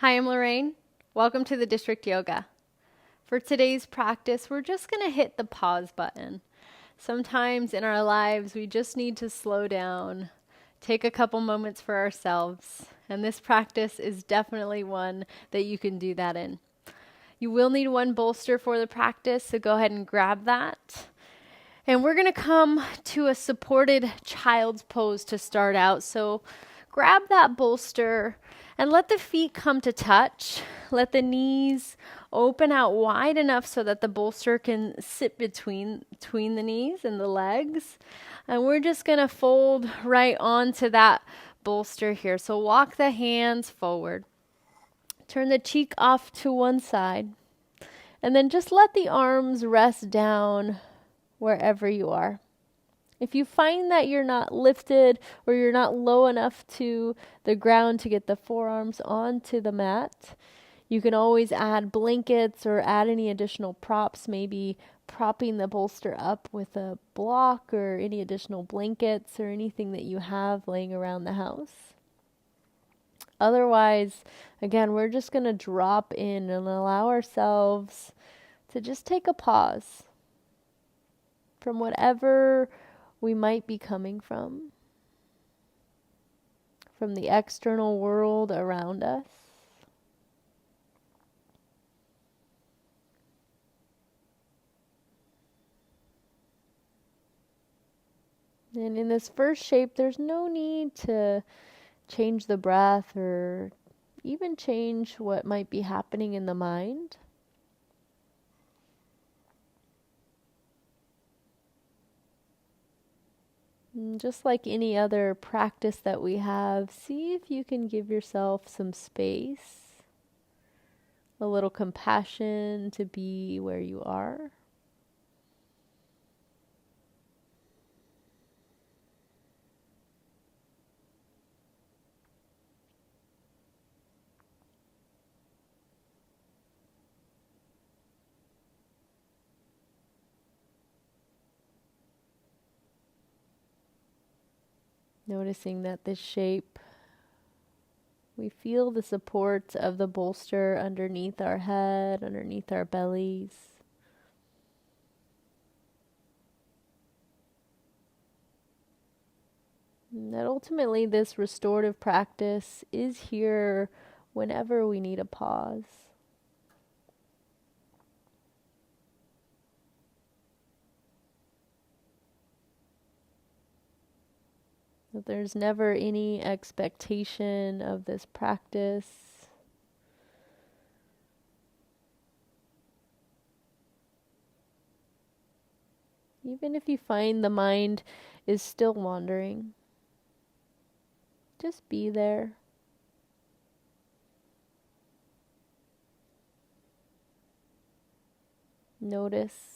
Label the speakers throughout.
Speaker 1: Hi, I'm Lorraine. Welcome to the District Yoga. For today's practice, we're just going to hit the pause button. Sometimes in our lives, we just need to slow down, take a couple moments for ourselves, and this practice is definitely one that you can do that in. You will need one bolster for the practice, so go ahead and grab that. And we're going to come to a supported child's pose to start out. So grab that bolster and let the feet come to touch. Let the knees open out wide enough so that the bolster can sit between the knees and the legs. And we're just going to fold right onto that bolster here. So walk the hands forward. Turn the cheek off to one side. And then just let the arms rest down wherever you are. If you find that you're not lifted or you're not low enough to the ground to get the forearms onto the mat, you can always add blankets or add any additional props, maybe propping the bolster up with a block or any additional blankets or anything that you have laying around the house. Otherwise, again, we're just going to drop in and allow ourselves to just take a pause from whatever we might be coming from the external world around us. And in this first shape, there's no need to change the breath or even change what might be happening in the mind. And just like any other practice that we have, see if you can give yourself some space, a little compassion to be where you are. Noticing that this shape, we feel the support of the bolster underneath our head, underneath our bellies. And that ultimately this restorative practice is here whenever we need a pause. That there's never any expectation of this practice. Even if you find the mind is still wandering, just be there. Notice.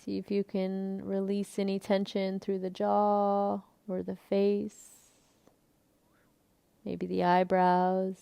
Speaker 1: See if you can release any tension through the jaw or the face, maybe the eyebrows.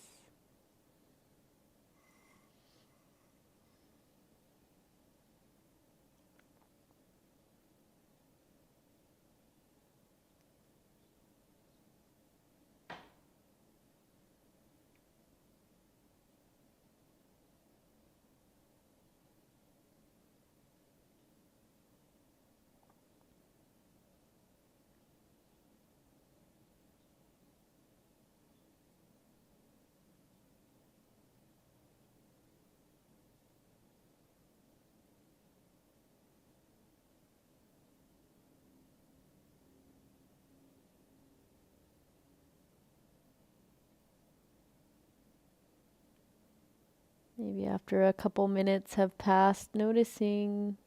Speaker 1: Maybe after a couple minutes have passed, noticing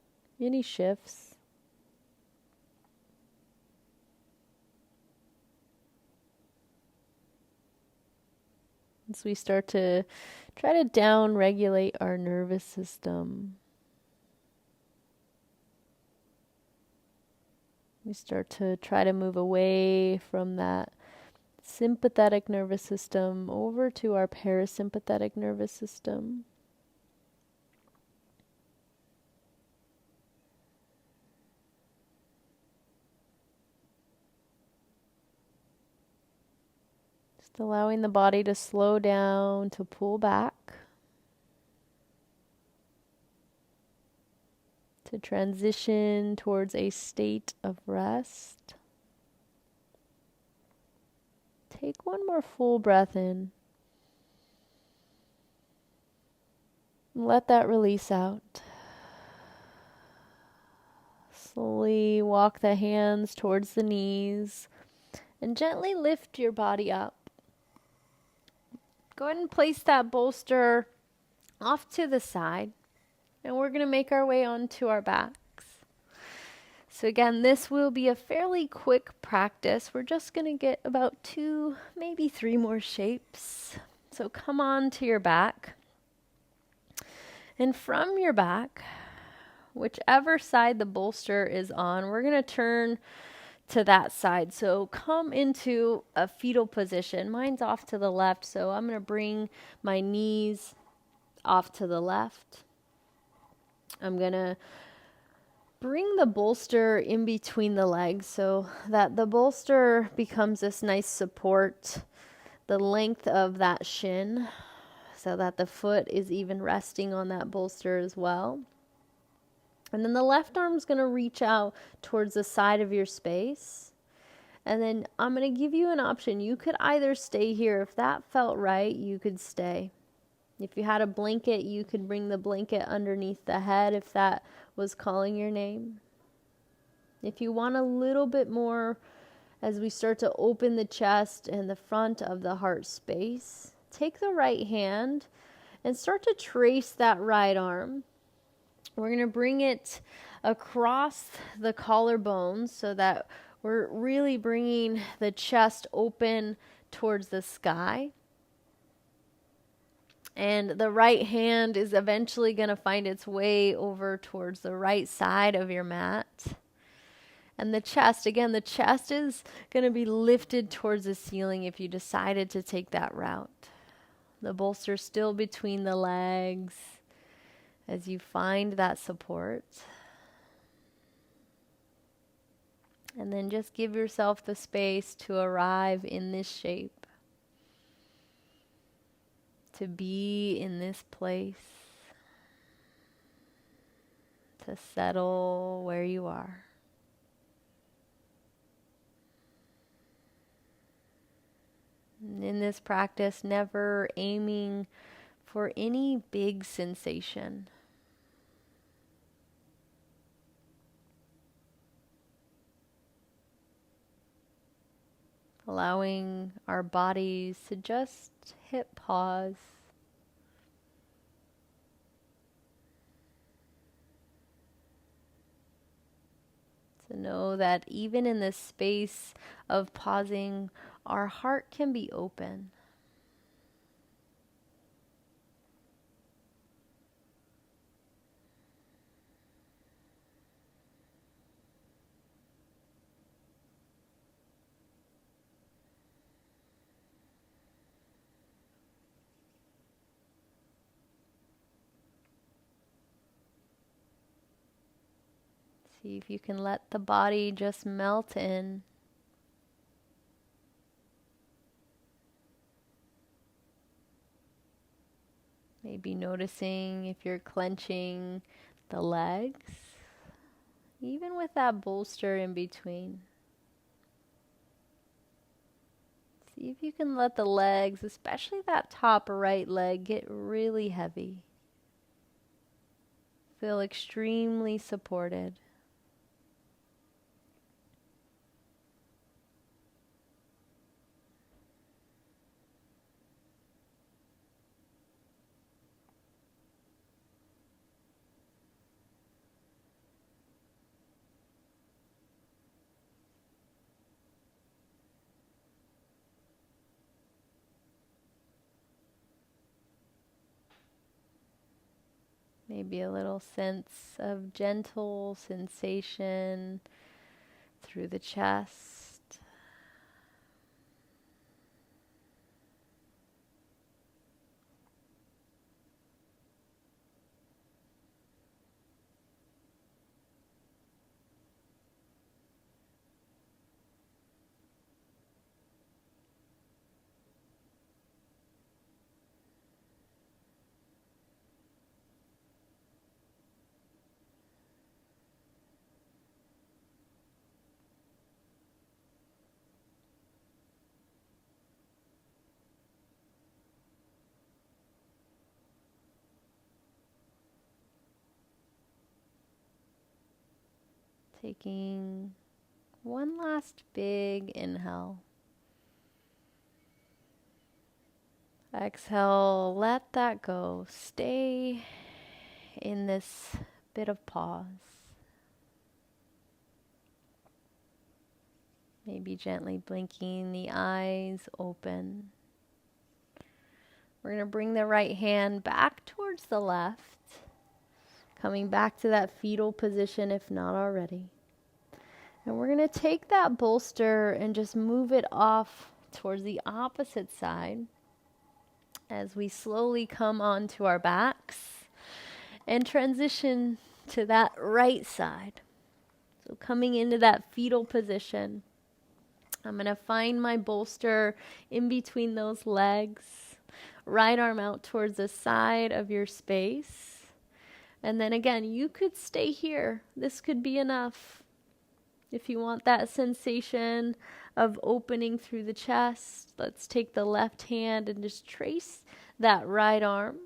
Speaker 1: any shifts. As we start to try to down regulate our nervous system, we start to try to move away from that sympathetic nervous system over to our parasympathetic nervous system. Just allowing the body to slow down, to pull back, to transition towards a state of rest. Take one more full breath in. Let that release out. Slowly walk the hands towards the knees and gently lift your body up. Go ahead and place that bolster off to the side, and we're going to make our way onto our backs. So again, this will be a fairly quick practice. We're just going to get about 2, maybe 3 more shapes. So come on to your back. And from your back, whichever side the bolster is on, we're going to turn to that side. So come into a fetal position. Mine's off to the left, so I'm going to bring my knees off to the left. I'm going to bring the bolster in between the legs so that the bolster becomes this nice support, the length of that shin, so that the foot is even resting on that bolster as well. And then the left arm is going to reach out towards the side of your space. And then I'm going to give you an option. You could either stay here. If that felt right, you could stay. If you had a blanket, you could bring the blanket underneath the head if that was calling your name. If you want a little bit more as we start to open the chest and the front of the heart space, take the right hand and start to trace that right arm. We're going to bring it across the collarbones so that we're really bringing the chest open towards the sky. And the right hand is eventually going to find its way over towards the right side of your mat. And the chest, again, the chest is going to be lifted towards the ceiling if you decided to take that route. The bolster still between the legs as you find that support. And then just give yourself the space to arrive in this shape. To be in this place, to settle where you are. And in this practice, never aiming for any big sensation. Allowing our bodies to just hit pause. To know that even in this space of pausing, our heart can be open. See if you can let the body just melt in. Maybe noticing if you're clenching the legs, even with that bolster in between. See if you can let the legs, especially that top right leg, get really heavy. Feel extremely supported. Maybe a little sense of gentle sensation through the chest. Taking one last big inhale. Exhale, let that go. Stay in this bit of pause. Maybe gently blinking the eyes open. We're going to bring the right hand back towards the left, coming back to that fetal position if not already. And we're going to take that bolster and just move it off towards the opposite side as we slowly come onto our backs and transition to that right side. So coming into that fetal position, I'm going to find my bolster in between those legs. Right arm out towards the side of your space. And then again, you could stay here. This could be enough. If you want that sensation of opening through the chest, let's take the left hand and just trace that right arm.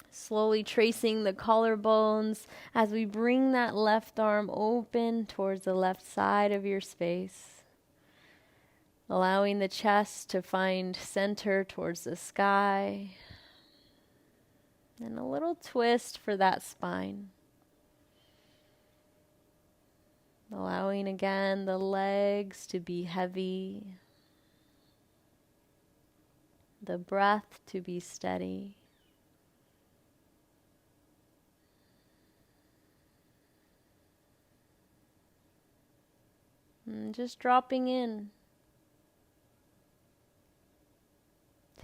Speaker 1: Slowly tracing the collarbones as we bring that left arm open towards the left side of your space. Allowing the chest to find center towards the sky. And a little twist for that spine. Allowing again the legs to be heavy. The breath to be steady. And just dropping in.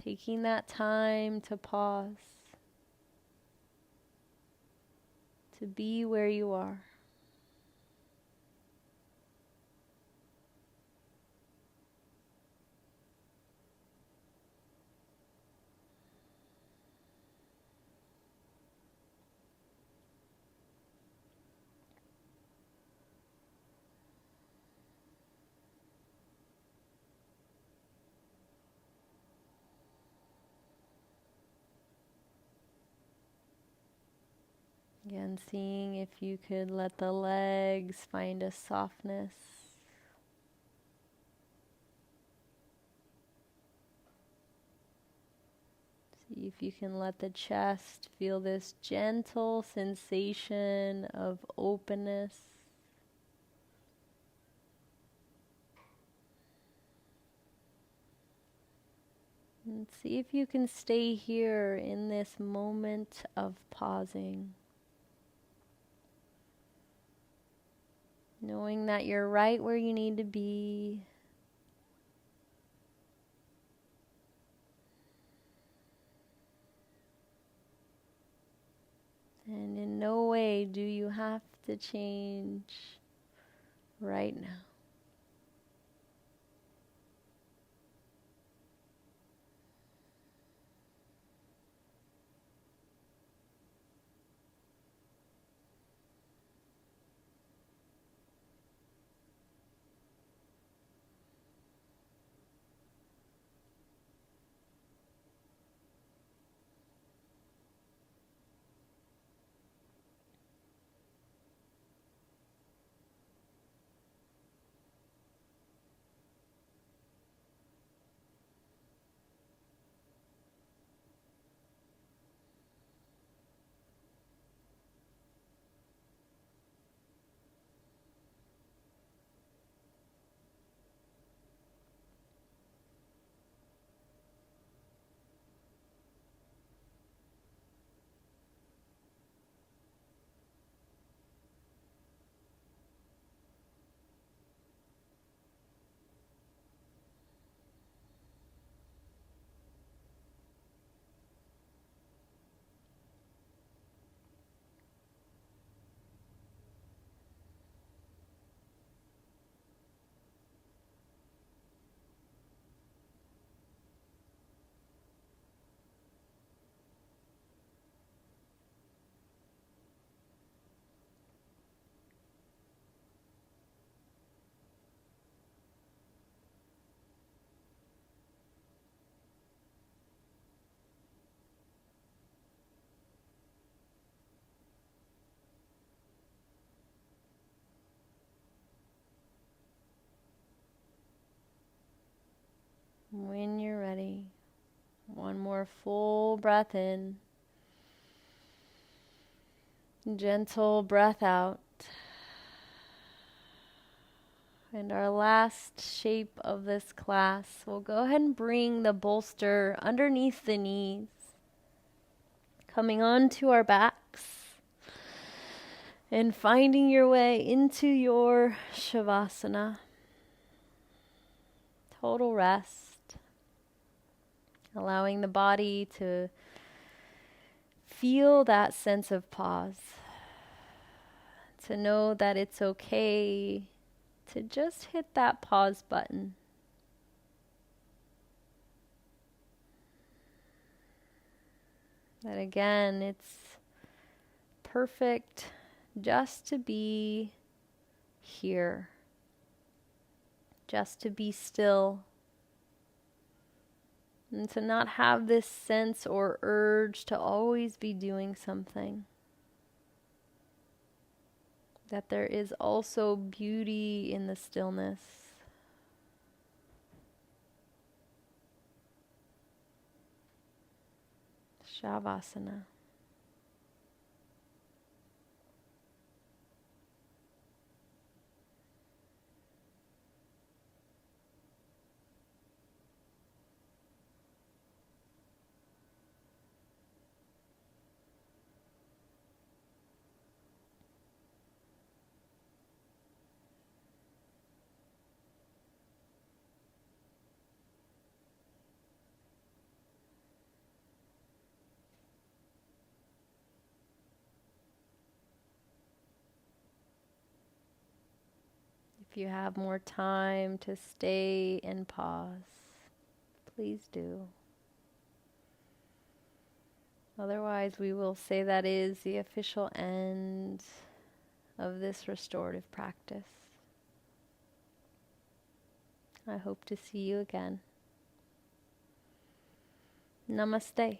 Speaker 1: Taking that time to pause, to be where you are. Again, seeing if you could let the legs find a softness. See if you can let the chest feel this gentle sensation of openness. And see if you can stay here in this moment of pausing. Knowing that you're right where you need to be. And in no way do you have to change right now. When you're ready, one more full breath in. Gentle breath out. And our last shape of this class, we'll go ahead and bring the bolster underneath the knees, coming onto our backs, and finding your way into your Shavasana. Total rest, allowing the body to feel that sense of pause, to know that it's okay to just hit that pause button. That again, it's perfect just to be here, just to be still, and to not have this sense or urge to always be doing something. That there is also beauty in the stillness. Shavasana. If you have more time to stay and pause, please do. Otherwise, we will say that is the official end of this restorative practice. I hope to see you again. Namaste.